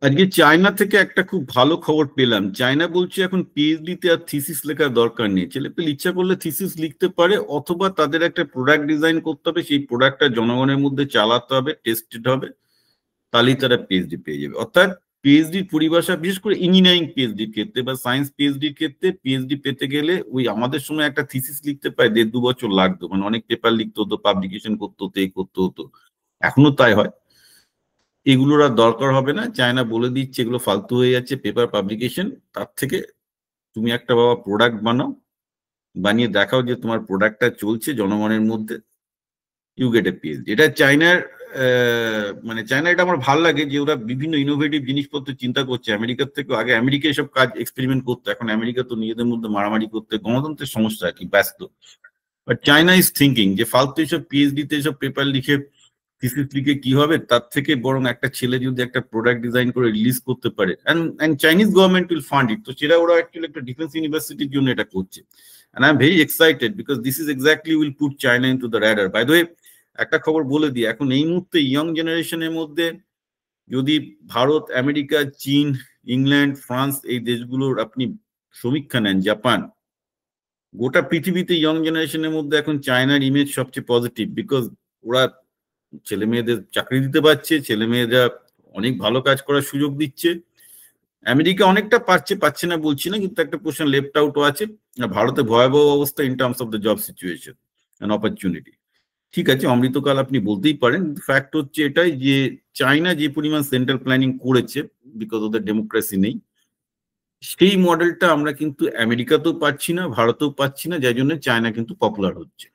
আজকে চায়না থেকে একটা খুব ভালো খবর পেলাম। চায়না বলছে এখন পিএইচডি তে আর থিসিস লেখার দরকার নেই, ছেলেপেলে ইচ্ছা করলে থিসিস লিখতে পারে, অথবা তাদের একটা প্রোডাক্ট ডিজাইন করতে হবে, সেই প্রোডাক্টটা জনগণের মধ্যে চালাতে হবে, টেস্টেড হবে, তাহলেই তারা পিএইচডি পেয়ে যাবে। অর্থাৎ পিএইচডির পরিভাষা, বিশেষ করে ইঞ্জিনিয়ারিং পিএইচডির ক্ষেত্রে বা সায়েন্স পিএইচডির ক্ষেত্রে, পিএইচডি পেতে গেলে ওই আমাদের সময় একটা থিসিস লিখতে প্রায় 1.5-2 বছর লাগতো, মানে অনেক পেপার লিখতে হতো, পাবলিকেশন করতে হতো, এই করতে হতো। এখনো তাই হয়। এগুলোর আর দরকার হবে না, চায়না বলে দিচ্ছে এগুলো ফালতু হয়ে যাচ্ছে পেপার পাবলিকেশন। তার থেকে তুমি একটা বাবা প্রোডাক্ট বানাও, বানিয়ে দেখাও যে তোমার প্রোডাক্টটা চলছে জনগণের মধ্যে, ইউ গেট এ পিএইচডি। এটা চায়নার মানে চায়না, এটা আমার ভালো লাগে যে ওরা বিভিন্ন ইনোভেটিভ জিনিসপত্র চিন্তা করছে। আমেরিকার থেকে আগে আমেরিকা এসব কাজ এক্সপেরিমেন্ট করতো, এখন আমেরিকা তো নিজেদের মধ্যে মারামারি করতে, গণতন্ত্রের সমস্যা আর কি, ব্যস্ত। বাট চায়না ইজ থিঙ্কিং যে ফালতু এসব পিএইচডি তে এসব পেপার লিখে, থিসিস লিখে কি হবে, তার থেকে বরং একটা ছেলে যদি একটা প্রোডাক্ট ডিজাইন করে রিলিজ করতে পারে, and Chinese government will fund it, তো সেটা ওরা অ্যাকচুয়ালি একটা ডিফেন্স ইউনিভার্সিটির জন্য এটা করছে। And I am very excited because this is exactly will put China into the radar. By the way, একটা খবর বলে দিই, এখন এই মুহূর্তে ইয়ং জেনারেশনের মধ্যে যদি ভারত, আমেরিকা, চীন, ইংল্যান্ড, ফ্রান্স এই দেশগুলোর আপনি সমীক্ষা নেন, জাপান, গোটা পৃথিবীতে ইয়ং জেনারেশনের মধ্যে এখন চায়নার ইমেজ সবচেয়ে পজিটিভ, বিকজ ওরা ছেলে মেয়েদের চাকরি দিতে পারছে, ছেলে মেয়েরা অনেক ভালো কাজ করার সুযোগ দিচ্ছে। আমেরিকা অনেকটা পাচ্ছে, পাচ্ছে না বলছি না, কিন্তু একটা পোর্শন লেফট আউটও আছে। ভারতে ভয়াবহ অবস্থা in terms of the job situation and opportunity. ঠিক আছে, অমৃতকাল আপনি বলতেই পারেন, ফ্যাক্ট হচ্ছে এটাই যে চায়না যে পরিমাণ সেন্ট্রাল প্ল্যানিং করেছে, বিকজ ওদের ডেমোক্রেসি নেই, সেই মডেলটা আমরা কিন্তু আমেরিকাতেও পাচ্ছি না, ভারতেও পাচ্ছি না, যার জন্য চায়না কিন্তু পপুলার হচ্ছে।